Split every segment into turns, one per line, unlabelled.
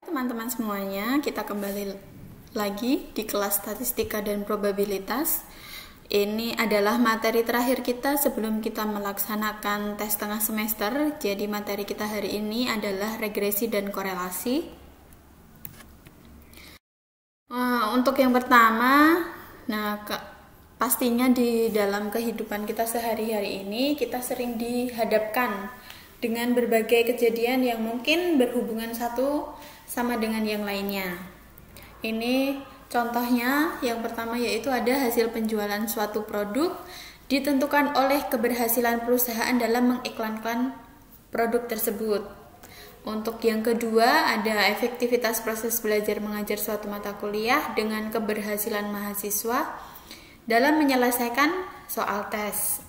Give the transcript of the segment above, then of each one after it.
Teman-teman semuanya, kita kembali lagi di kelas statistika dan probabilitas. Ini adalah materi terakhir kita sebelum kita melaksanakan tes tengah semester. Jadi materi kita hari ini adalah regresi dan korelasi. Untuk yang pertama, pastinya di dalam kehidupan kita sehari-hari ini kita sering dihadapkan dengan berbagai kejadian yang mungkin berhubungan satu sama dengan yang lainnya. Ini contohnya yang pertama yaitu ada hasil penjualan suatu produk ditentukan oleh keberhasilan perusahaan dalam mengiklankan produk tersebut. Untuk yang kedua ada efektivitas proses belajar mengajar suatu mata kuliah dengan keberhasilan mahasiswa dalam menyelesaikan soal tes.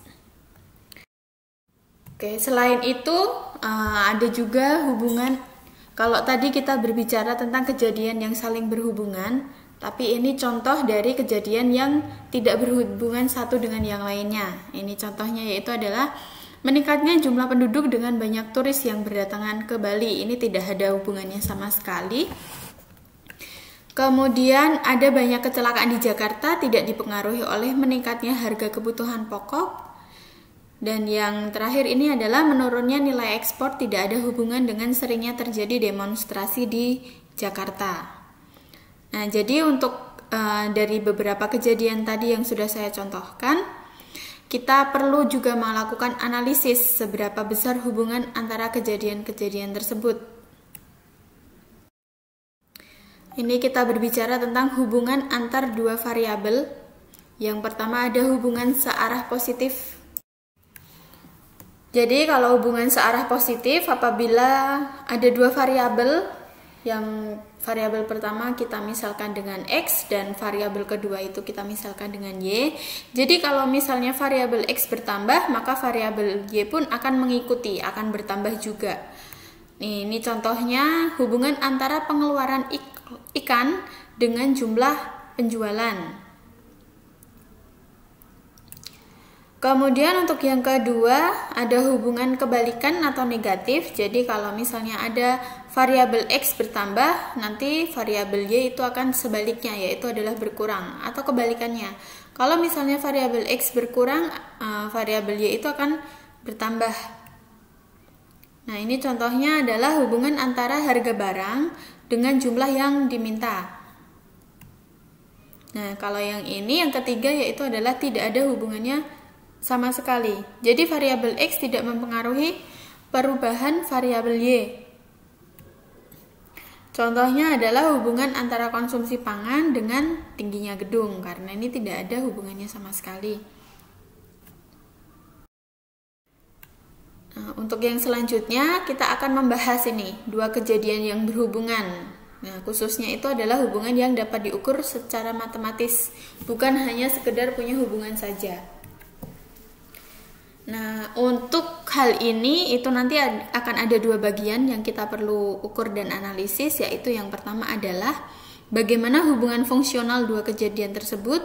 Oke, selain itu ada juga hubungan. Kalau tadi kita berbicara tentang kejadian yang saling berhubungan, tapi ini contoh dari kejadian yang tidak berhubungan satu dengan yang lainnya. Ini contohnya yaitu adalah meningkatnya jumlah penduduk dengan banyak turis yang berdatangan ke Bali. Ini tidak ada hubungannya sama sekali. Kemudian ada banyak kecelakaan di Jakarta tidak dipengaruhi oleh meningkatnya harga kebutuhan pokok. Dan yang terakhir ini adalah menurunnya nilai ekspor tidak ada hubungan dengan seringnya terjadi demonstrasi di Jakarta. Nah, jadi untuk dari beberapa kejadian tadi yang sudah saya contohkan, kita perlu juga melakukan analisis seberapa besar hubungan antara kejadian-kejadian tersebut. Ini kita berbicara tentang hubungan antar dua variabel. Yang pertama ada hubungan searah positif. Jadi kalau hubungan searah positif apabila ada dua variabel, yang variabel pertama kita misalkan dengan X dan variabel kedua itu kita misalkan dengan Y. Jadi kalau misalnya variabel X bertambah, maka variabel Y pun akan mengikuti, akan bertambah juga. Ini contohnya hubungan antara pengeluaran ikan dengan jumlah penjualan. Kemudian untuk yang kedua ada hubungan kebalikan atau negatif. Jadi kalau misalnya ada variabel X bertambah, nanti variabel Y itu akan sebaliknya, yaitu adalah berkurang atau kebalikannya. Kalau misalnya variabel X berkurang, variabel Y itu akan bertambah. Nah, ini contohnya adalah hubungan antara harga barang dengan jumlah yang diminta. Nah, kalau yang ini yang ketiga yaitu adalah tidak ada hubungannya sama sekali. Jadi variabel X tidak mempengaruhi perubahan variabel Y. Contohnya adalah hubungan antara konsumsi pangan dengan tingginya gedung, karena ini tidak ada hubungannya sama sekali. Nah, untuk yang selanjutnya kita akan membahas ini dua kejadian yang berhubungan. Nah, khususnya itu adalah hubungan yang dapat diukur secara matematis, bukan hanya sekedar punya hubungan saja. Nah, untuk hal ini itu nanti akan ada dua bagian yang kita perlu ukur dan analisis, yaitu yang pertama adalah bagaimana hubungan fungsional dua kejadian tersebut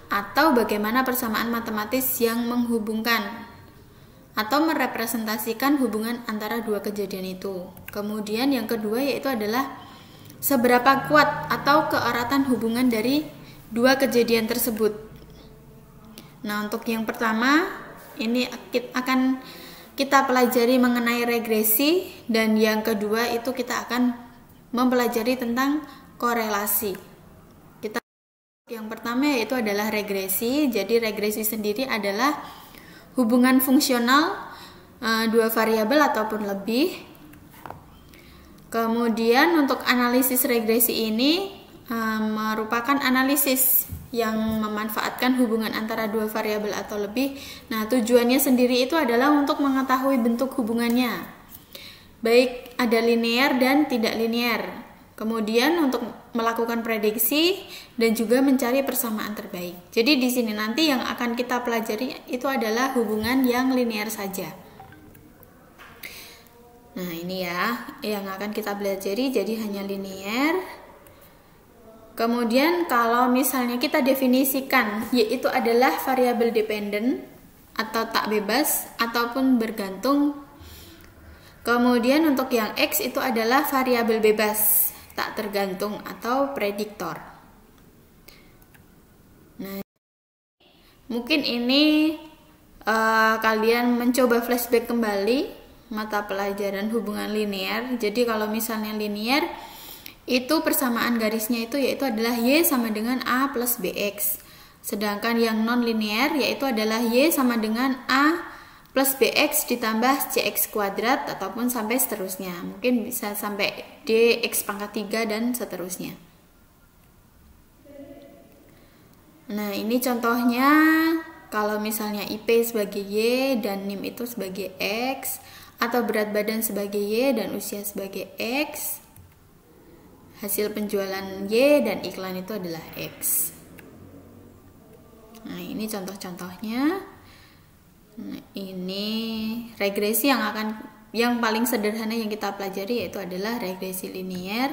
atau bagaimana persamaan matematis yang menghubungkan atau merepresentasikan hubungan antara dua kejadian itu. Kemudian yang kedua yaitu adalah seberapa kuat atau keeratan hubungan dari dua kejadian tersebut. Nah, untuk yang pertama ini akan kita pelajari mengenai regresi, dan yang kedua itu kita akan mempelajari tentang korelasi. Yang pertama yaitu adalah regresi. Jadi regresi sendiri adalah hubungan fungsional dua variabel ataupun lebih. Kemudian untuk analisis regresi ini merupakan analisis yang memanfaatkan hubungan antara dua variabel atau lebih. Nah, tujuannya sendiri itu adalah untuk mengetahui bentuk hubungannya, baik ada linear dan tidak linear. Kemudian untuk melakukan prediksi dan juga mencari persamaan terbaik. Jadi di sini nanti yang akan kita pelajari itu adalah hubungan yang linear saja. Nah, ini ya yang akan kita pelajari, jadi hanya linear. Kemudian kalau misalnya kita definisikan, yaitu adalah variabel dependen atau tak bebas ataupun bergantung. Kemudian untuk yang X itu adalah variabel bebas. tak tergantung atau prediktor. Nah, mungkin ini kalian mencoba flashback kembali mata pelajaran hubungan linear. Jadi kalau misalnya linear itu persamaan garisnya itu yaitu adalah Y sama dengan A plus BX. Sedangkan yang non linear yaitu adalah Y sama dengan A plus BX ditambah CX kuadrat ataupun sampai seterusnya. Mungkin bisa sampai DX pangkat 3 dan seterusnya. Nah, ini contohnya kalau misalnya IP sebagai Y dan NIM itu sebagai X, atau berat badan sebagai Y dan usia sebagai X, hasil penjualan Y dan iklan itu adalah X. Nah, ini contoh-contohnya. Nah, ini regresi yang paling sederhana yang kita pelajari yaitu adalah regresi linear.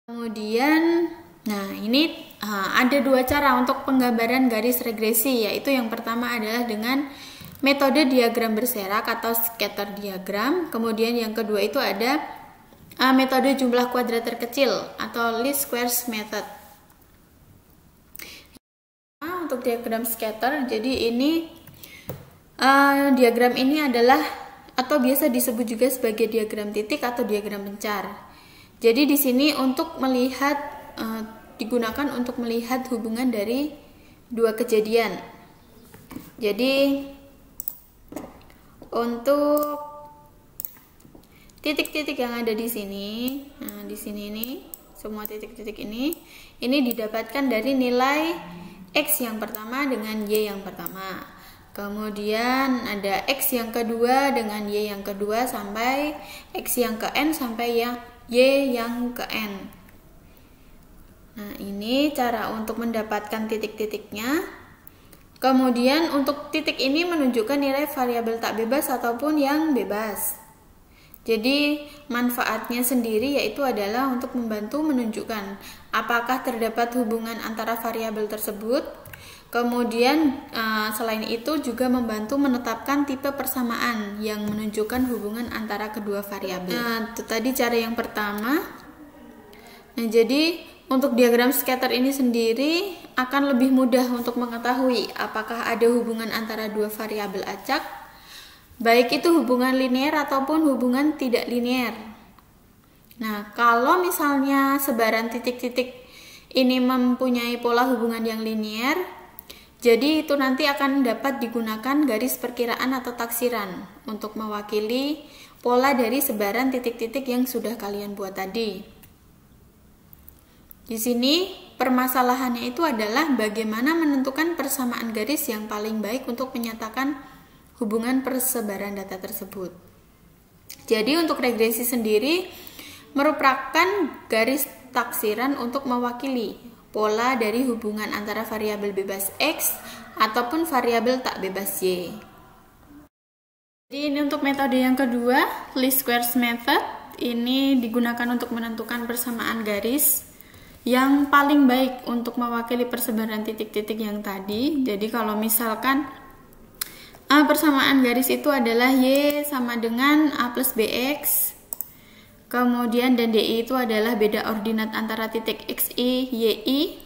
Kemudian, nah ini ada dua cara untuk penggambaran garis regresi, yaitu yang pertama adalah dengan metode diagram berserak atau scatter diagram. Kemudian yang kedua itu ada metode jumlah kuadrat terkecil atau least squares method. Untuk diagram scatter, jadi ini diagram ini adalah atau biasa disebut juga sebagai diagram titik atau diagram pencar. Jadi di sini untuk melihat digunakan untuk melihat hubungan dari dua kejadian. Jadi untuk titik-titik yang ada di sini, nah di sini ini semua titik-titik ini didapatkan dari nilai X yang pertama dengan Y yang pertama. Kemudian ada X yang kedua dengan Y yang kedua sampai X yang ke N sampai yang Y yang ke N. Nah, ini cara untuk mendapatkan titik-titiknya. Kemudian untuk titik ini menunjukkan nilai variabel tak bebas ataupun yang bebas. Jadi manfaatnya sendiri yaitu adalah untuk membantu menunjukkan apakah terdapat hubungan antara variabel tersebut. Kemudian selain itu juga membantu menetapkan tipe persamaan yang menunjukkan hubungan antara kedua variabel. Nah, itu tadi cara yang pertama. Nah, jadi untuk diagram scatter ini sendiri akan lebih mudah untuk mengetahui apakah ada hubungan antara dua variabel acak, baik itu hubungan linear ataupun hubungan tidak linear. Nah, kalau misalnya sebaran titik-titik ini mempunyai pola hubungan yang linear, jadi itu nanti akan dapat digunakan garis perkiraan atau taksiran untuk mewakili pola dari sebaran titik-titik yang sudah kalian buat tadi. Di sini permasalahannya itu adalah bagaimana menentukan persamaan garis yang paling baik untuk menyatakan hubungan persebaran data tersebut. Jadi untuk regresi sendiri merupakan garis taksiran untuk mewakili pola dari hubungan antara variabel bebas X ataupun variabel tak bebas Y. Jadi ini untuk metode yang kedua, least squares method. Ini digunakan untuk menentukan persamaan garis yang paling baik untuk mewakili persebaran titik-titik yang tadi. Jadi kalau misalkan persamaan garis itu adalah Y sama dengan A plus BX, kemudian dan DI itu adalah beda ordinat antara titik XI, YI,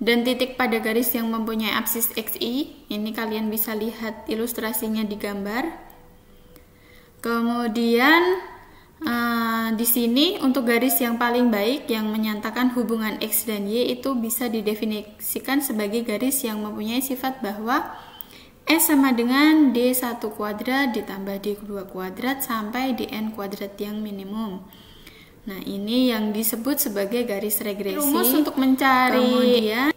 dan titik pada garis yang mempunyai absis XI. Ini kalian bisa lihat ilustrasinya di gambar. Kemudian di sini untuk garis yang paling baik yang menyatakan hubungan X dan Y itu bisa didefinisikan sebagai garis yang mempunyai sifat bahwa S sama dengan D1 kuadrat ditambah D2 kuadrat sampai Dn kuadrat yang minimum. Nah, ini yang disebut sebagai garis regresi. Rumus untuk mencari kemudian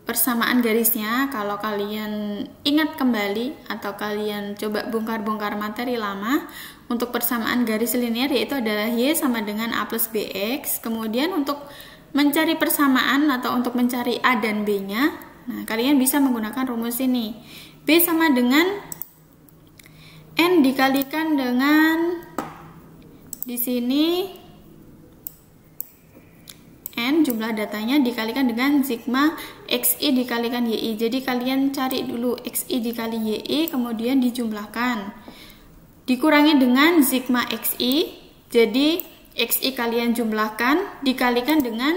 persamaan garisnya, kalau kalian ingat kembali atau kalian coba bongkar-bongkar materi lama, untuk persamaan garis linear yaitu adalah Y sama dengan A plus BX. Kemudian untuk mencari persamaan atau untuk mencari A dan B-nya, nah kalian bisa menggunakan rumus ini. B sama dengan N dikalikan dengan di sini N jumlah datanya dikalikan dengan sigma XI dikalikan YI. Jadi kalian cari dulu XI dikali YI kemudian dijumlahkan. Dikurangi dengan sigma XI. Jadi XI kalian jumlahkan, dikalikan dengan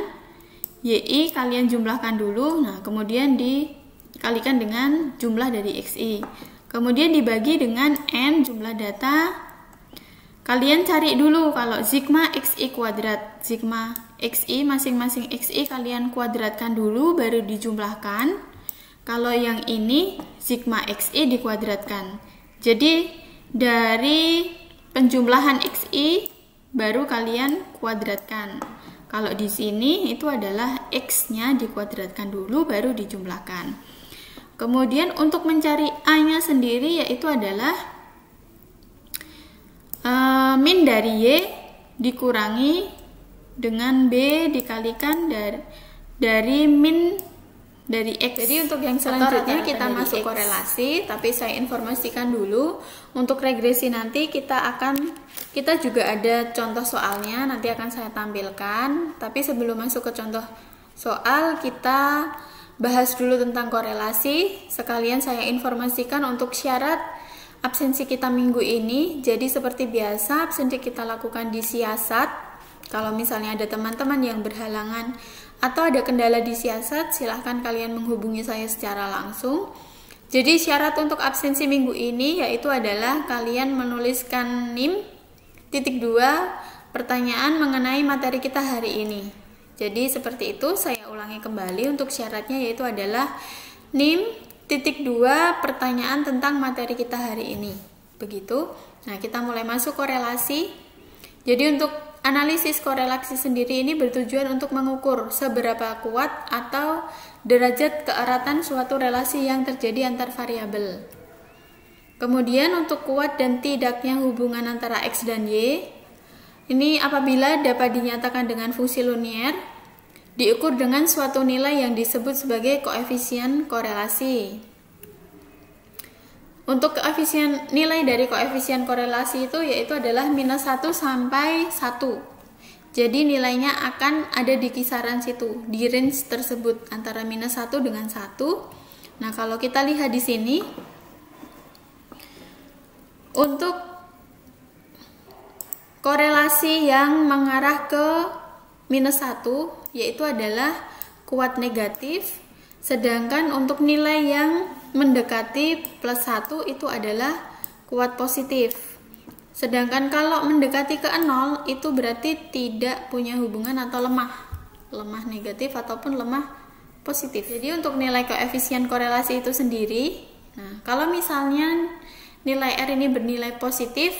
YI kalian jumlahkan dulu. Nah, kemudian dikalikan dengan jumlah dari XI. Kemudian dibagi dengan N jumlah data. Kalian cari dulu kalau sigma XI kuadrat. Sigma XI, masing-masing XI kalian kuadratkan dulu, baru dijumlahkan. Kalau yang ini, sigma XI dikuadratkan. Jadi, dari penjumlahan XI, baru kalian kuadratkan. Kalau di sini, itu adalah X-nya dikuadratkan dulu, baru dijumlahkan. Kemudian untuk mencari A-nya sendiri yaitu adalah min dari Y dikurangi dengan B dikalikan dari min dari X. Jadi untuk yang selanjutnya kita masuk korelasi, tapi saya informasikan dulu untuk regresi nanti kita juga ada contoh soalnya, nanti akan saya tampilkan. Tapi sebelum masuk ke contoh soal, kita bahas dulu tentang korelasi. Sekalian saya informasikan untuk syarat absensi kita minggu ini. Jadi seperti biasa, absensi kita lakukan di siasat. Kalau misalnya ada teman-teman yang berhalangan atau ada kendala di siasat, silahkan kalian menghubungi saya secara langsung. Jadi syarat untuk absensi minggu ini yaitu adalah kalian menuliskan NIM titik 2 pertanyaan mengenai materi kita hari ini. Jadi seperti itu, saya ulangi kembali untuk syaratnya yaitu adalah NIM titik 2 pertanyaan tentang materi kita hari ini. Begitu. Nah, kita mulai masuk korelasi. Jadi untuk analisis korelasi sendiri ini bertujuan untuk mengukur seberapa kuat atau derajat keeratan suatu relasi yang terjadi antar variabel. Kemudian untuk kuat dan tidaknya hubungan antara X dan Y, ini apabila dapat dinyatakan dengan fungsi linier, diukur dengan suatu nilai yang disebut sebagai koefisien korelasi. Untuk koefisien nilai dari koefisien korelasi itu yaitu adalah minus 1 sampai 1. Jadi nilainya akan ada di kisaran situ, di range tersebut antara minus 1 dengan 1. Nah, kalau kita lihat di sini, untuk korelasi yang mengarah ke minus 1 yaitu adalah kuat negatif, sedangkan untuk nilai yang mendekati plus 1 itu adalah kuat positif. Sedangkan kalau mendekati ke 0 itu berarti tidak punya hubungan atau lemah negatif ataupun lemah positif. Jadi untuk nilai koefisien korelasi itu sendiri, nah kalau misalnya nilai R ini bernilai positif,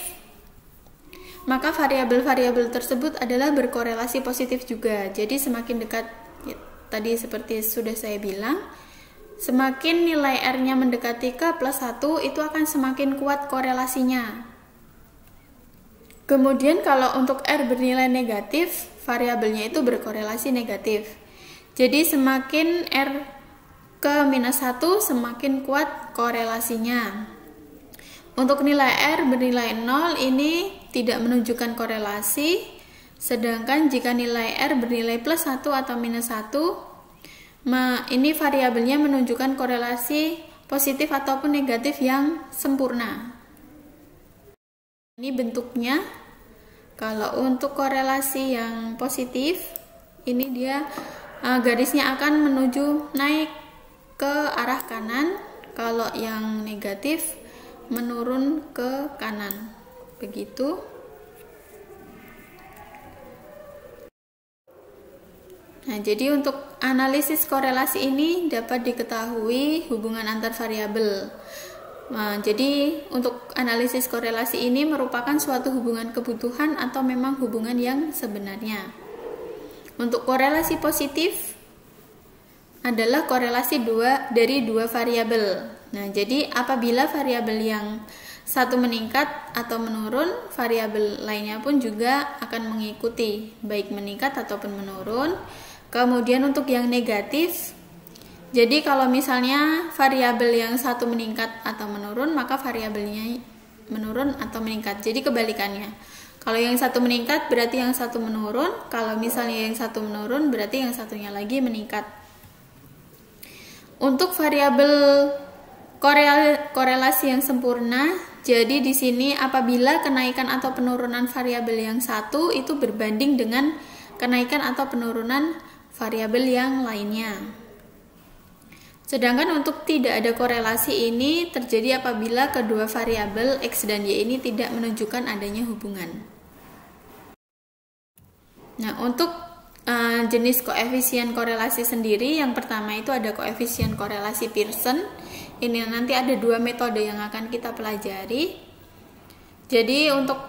maka variabel-variabel tersebut adalah berkorelasi positif juga. Jadi semakin dekat, ya, tadi seperti sudah saya bilang, semakin nilai R-nya mendekati ke plus 1, itu akan semakin kuat korelasinya. Kemudian kalau untuk R bernilai negatif, variabelnya itu berkorelasi negatif. Jadi semakin R ke minus 1, semakin kuat korelasinya. Untuk nilai R bernilai 0 ini tidak menunjukkan korelasi, sedangkan jika nilai R bernilai plus 1 atau minus 1, ini variabelnya menunjukkan korelasi positif ataupun negatif yang sempurna. Ini bentuknya. Kalau untuk korelasi yang positif, ini dia garisnya akan menuju naik ke arah kanan. Kalau yang negatif menurun ke kanan. Begitu. Nah, jadi untuk analisis korelasi ini dapat diketahui hubungan antar variabel. Nah, jadi untuk analisis korelasi ini merupakan suatu hubungan kebutuhan atau memang hubungan yang sebenarnya. Untuk korelasi positif adalah korelasi dari dua variabel. Nah, jadi apabila variabel yang satu meningkat atau menurun, variabel lainnya pun juga akan mengikuti, baik meningkat ataupun menurun. Kemudian untuk yang negatif, jadi kalau misalnya variabel yang satu meningkat atau menurun, maka variabelnya menurun atau meningkat. Jadi kebalikannya. Kalau yang satu meningkat berarti yang satu menurun, kalau misalnya yang satu menurun berarti yang satunya lagi meningkat. Untuk variabel korelasi yang sempurna, Jadi di sini apabila kenaikan atau penurunan variabel yang satu itu berbanding dengan kenaikan atau penurunan variabel yang lainnya. Sedangkan untuk tidak ada korelasi ini terjadi apabila kedua variabel X dan Y ini tidak menunjukkan adanya hubungan. Nah, untuk jenis koefisien korelasi sendiri, yang pertama itu ada koefisien korelasi Pearson. Ini nanti ada dua metode yang akan kita pelajari. Jadi untuk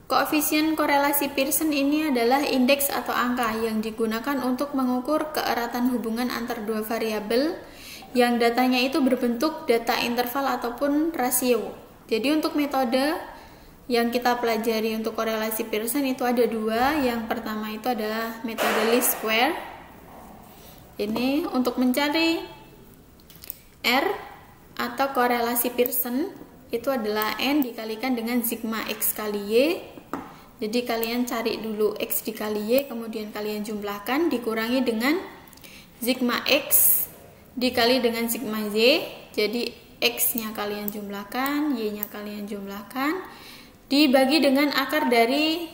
koefisien korelasi Pearson ini adalah indeks atau angka yang digunakan untuk mengukur keeratan hubungan antar dua variabel yang datanya itu berbentuk data interval ataupun rasio. Jadi untuk metode yang kita pelajari untuk korelasi Pearson itu ada dua. Yang pertama itu adalah metode least square. Ini untuk mencari R atau korelasi Pearson itu adalah N dikalikan dengan sigma X kali Y. Jadi kalian cari dulu X dikali Y, kemudian kalian jumlahkan dikurangi dengan sigma X dikali dengan sigma Y. Jadi X nya kalian jumlahkan, Y nya kalian jumlahkan, dibagi dengan akar dari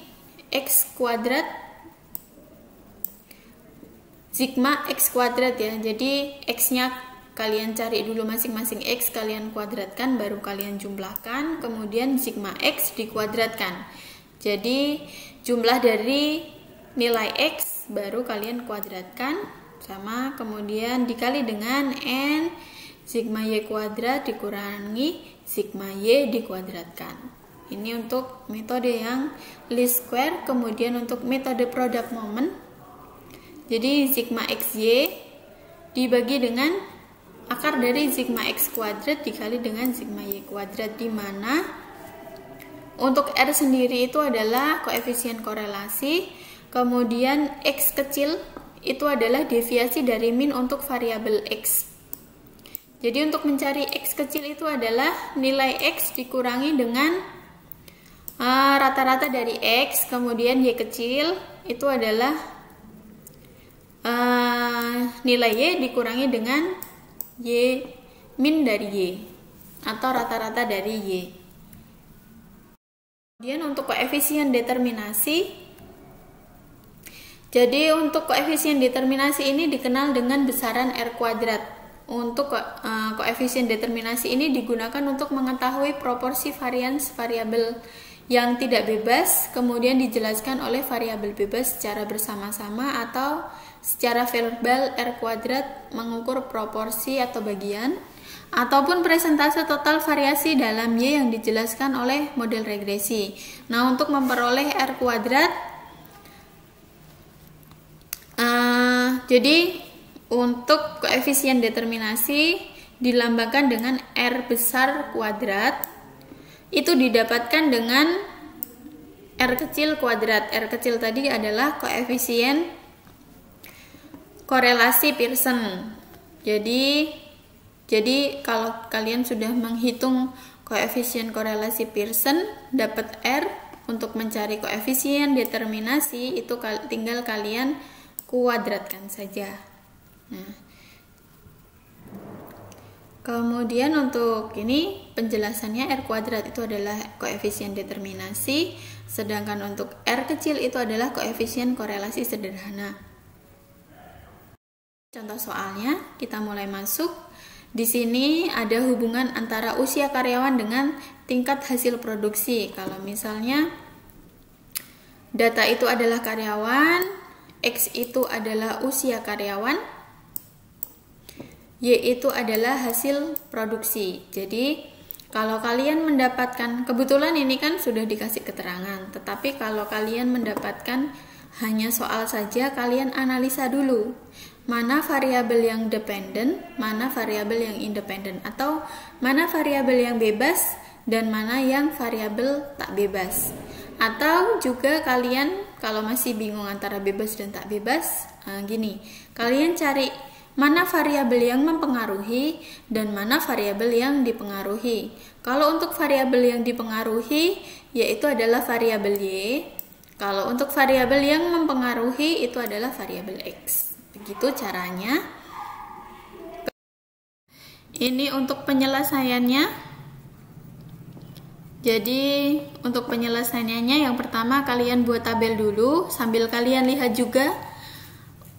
X kuadrat sigma X kuadrat ya. Jadi X nya kalian cari dulu masing-masing X, kalian kuadratkan, baru kalian jumlahkan, kemudian sigma X dikuadratkan. Jadi jumlah dari nilai X baru kalian kuadratkan, sama kemudian dikali dengan N sigma Y kuadrat dikurangi sigma Y dikuadratkan. Ini untuk metode yang least square. Kemudian untuk metode product moment, jadi sigma XY dibagi dengan akar dari sigma X kuadrat dikali dengan sigma Y kuadrat, di mana untuk R sendiri itu adalah koefisien korelasi, kemudian X kecil itu adalah deviasi dari min untuk variabel X. Jadi untuk mencari X kecil itu adalah nilai X dikurangi dengan rata-rata dari X, kemudian Y kecil itu adalah nilai Y dikurangi dengan Y min dari Y atau rata-rata dari Y. Kemudian untuk koefisien determinasi, jadi untuk koefisien determinasi ini dikenal dengan besaran R kuadrat. Untuk koefisien determinasi ini digunakan untuk mengetahui proporsi varians variabel yang tidak bebas, kemudian dijelaskan oleh variabel bebas secara bersama-sama atau secara verbal. R kuadrat mengukur proporsi atau bagian ataupun presentase total variasi dalam Y yang dijelaskan oleh model regresi. Nah, untuk memperoleh R kuadrat, jadi untuk koefisien determinasi dilambangkan dengan R besar kuadrat, itu didapatkan dengan R kecil kuadrat. R kecil tadi adalah koefisien korelasi Pearson. Jadi kalau kalian sudah menghitung koefisien korelasi Pearson dapat R, untuk mencari koefisien determinasi itu tinggal kalian kuadratkan saja. Nah, kemudian untuk ini penjelasannya, R kuadrat itu adalah koefisien determinasi, sedangkan untuk R kecil itu adalah koefisien korelasi sederhana. Contoh soalnya, kita mulai masuk. Di sini ada hubungan antara usia karyawan dengan tingkat hasil produksi. Kalau misalnya data itu adalah karyawan, X itu adalah usia karyawan, Y itu adalah hasil produksi. Jadi kalau kalian mendapatkan, kebetulan ini kan sudah dikasih keterangan, tetapi kalau kalian mendapatkan hanya soal saja, kalian analisa dulu mana variabel yang dependen, mana variabel yang independen, atau mana variabel yang bebas dan mana yang variabel tak bebas. Atau juga kalian kalau masih bingung antara bebas dan tak bebas, gini, kalian cari mana variabel yang mempengaruhi dan mana variabel yang dipengaruhi. Kalau untuk variabel yang dipengaruhi, yaitu adalah variabel Y. Kalau untuk variabel yang mempengaruhi, itu adalah variabel X. Begitu caranya. Ini untuk penyelesaiannya. Jadi untuk penyelesaiannya yang pertama kalian buat tabel dulu sambil kalian lihat juga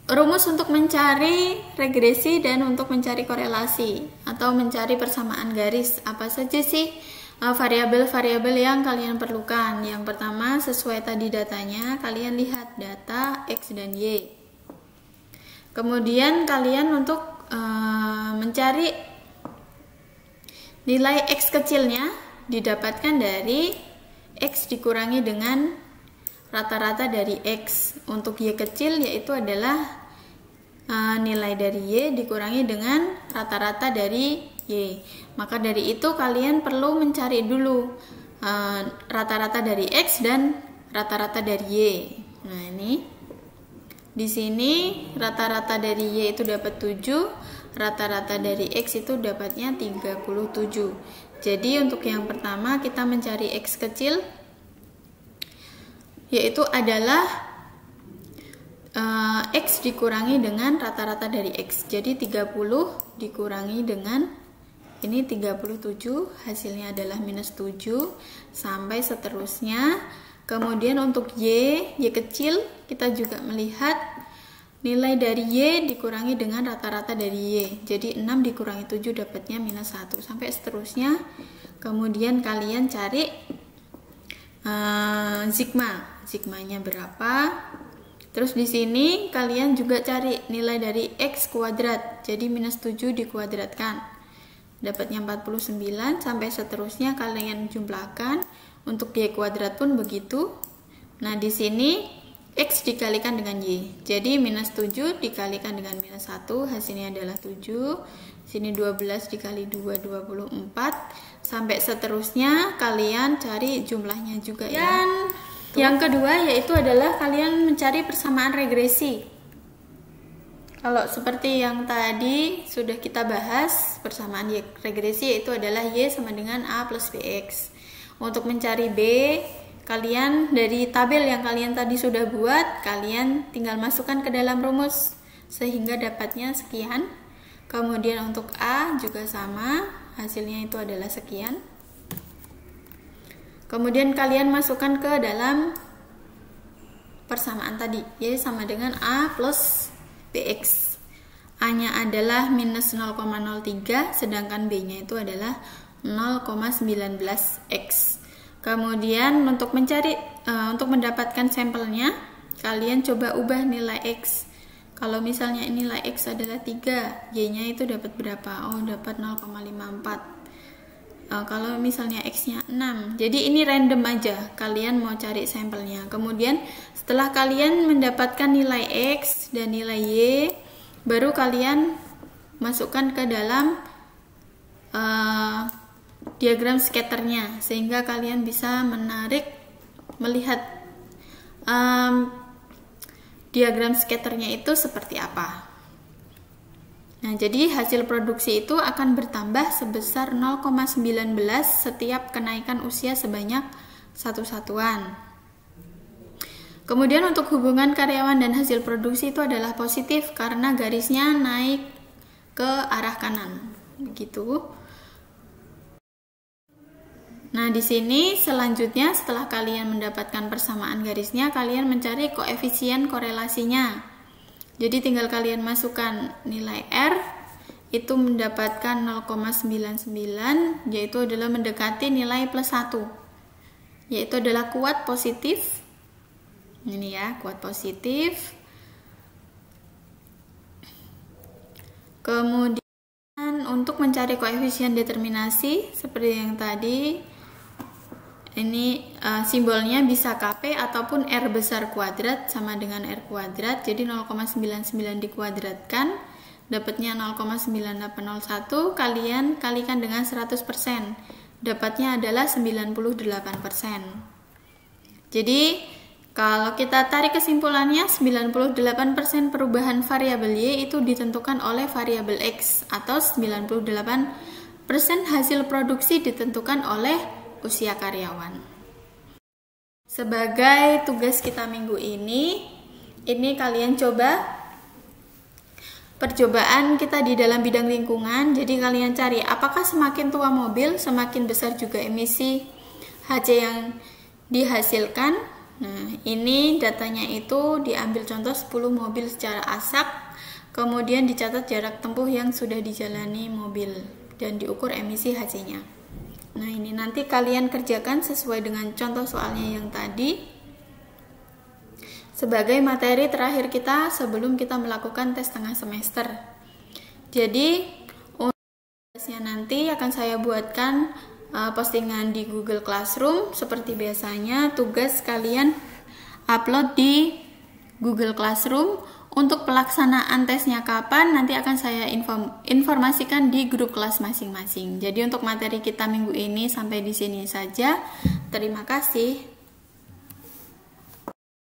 rumus untuk mencari regresi dan untuk mencari korelasi atau mencari persamaan garis. Apa saja sih variabel-variabel yang kalian perlukan? Yang pertama, sesuai tadi datanya, kalian lihat data X dan Y. Kemudian kalian untuk mencari nilai X kecilnya didapatkan dari X dikurangi dengan rata-rata dari X. Untuk Y kecil yaitu adalah nilai dari Y dikurangi dengan rata-rata dari Y. Maka dari itu kalian perlu mencari dulu rata-rata dari X dan rata-rata dari Y. Nah, ini di sini rata-rata dari Y itu dapat 7, rata-rata dari X itu dapatnya 37. Jadi untuk yang pertama kita mencari X kecil yaitu adalah X dikurangi dengan rata-rata dari X. Jadi 30 dikurangi dengan ini 37, hasilnya adalah minus 7 sampai seterusnya. Kemudian untuk Y kecil kita juga melihat nilai dari Y dikurangi dengan rata-rata dari Y. Jadi 6 dikurangi 7 dapatnya minus 1 sampai seterusnya. Kemudian kalian cari Sigmanya berapa. Terus di sini kalian juga cari nilai dari X kuadrat. Jadi minus 7 dikuadratkan. Dapatnya 49 sampai seterusnya kalian jumlahkan. Untuk Y kuadrat pun begitu. Nah, di sini X dikalikan dengan Y. Jadi minus 7 dikalikan dengan minus 1, hasilnya adalah 7. Sini 12 dikali 2, 24. Sampai seterusnya kalian cari jumlahnya juga ya. Dan yang kedua yaitu adalah kalian mencari persamaan regresi. Kalau seperti yang tadi sudah kita bahas, persamaan regresi yaitu adalah Y sama dengan A plus BX. Untuk mencari B, kalian dari tabel yang kalian tadi sudah buat, kalian tinggal masukkan ke dalam rumus sehingga dapatnya sekian. Kemudian untuk A juga sama, hasilnya itu adalah sekian. Kemudian kalian masukkan ke dalam persamaan tadi, Y sama dengan A plus BX. A-nya adalah minus 0,03, sedangkan B-nya itu adalah 0,19X. Kemudian untuk untuk mendapatkan sampelnya, kalian coba ubah nilai X. Kalau misalnya nilai X adalah 3, Y-nya itu dapat berapa? Oh, dapat 0,54. Kalau misalnya X-nya 6. Jadi ini random aja, kalian mau cari sampelnya. Kemudian setelah kalian mendapatkan nilai X dan nilai Y, baru kalian masukkan ke dalam diagram scatternya sehingga kalian bisa melihat diagram scatternya itu seperti apa. Nah, jadi hasil produksi itu akan bertambah sebesar 0,19 setiap kenaikan usia sebanyak 1 satuan. Kemudian untuk hubungan karyawan dan hasil produksi itu adalah positif karena garisnya naik ke arah kanan. Begitu. Nah, di sini selanjutnya setelah kalian mendapatkan persamaan garisnya, kalian mencari koefisien korelasinya. Jadi tinggal kalian masukkan nilai R, itu mendapatkan 0,99, yaitu adalah mendekati nilai plus 1. Yaitu adalah kuat positif. Ini ya, kuat positif. Kemudian untuk mencari koefisien determinasi seperti yang tadi, ini simbolnya bisa KP ataupun R besar kuadrat sama dengan R kuadrat. Jadi 0,99 dikuadratkan dapatnya 0,9801, kalian kalikan dengan 100%, dapatnya adalah 98%. Jadi kalau kita tarik kesimpulannya, 98% perubahan variabel Y itu ditentukan oleh variabel X, atau 98% hasil produksi ditentukan oleh usia karyawan. Sebagai tugas kita minggu ini kalian coba percobaan kita di dalam bidang lingkungan. Jadi kalian cari apakah semakin tua mobil, semakin besar juga emisi HC yang dihasilkan. Nah, ini datanya itu diambil contoh 10 mobil secara asap, kemudian dicatat jarak tempuh yang sudah dijalani mobil dan diukur emisi HC-nya. Nah, ini nanti kalian kerjakan sesuai dengan contoh soalnya yang tadi sebagai materi terakhir kita sebelum kita melakukan tes tengah semester. Jadi untuk tugasnya nanti akan saya buatkan postingan di Google Classroom. Seperti biasanya, tugas kalian upload di Google Classroom. Untuk pelaksanaan tesnya kapan, nanti akan saya informasikan di grup kelas masing-masing. Jadi untuk materi kita minggu ini sampai di sini saja. Terima kasih.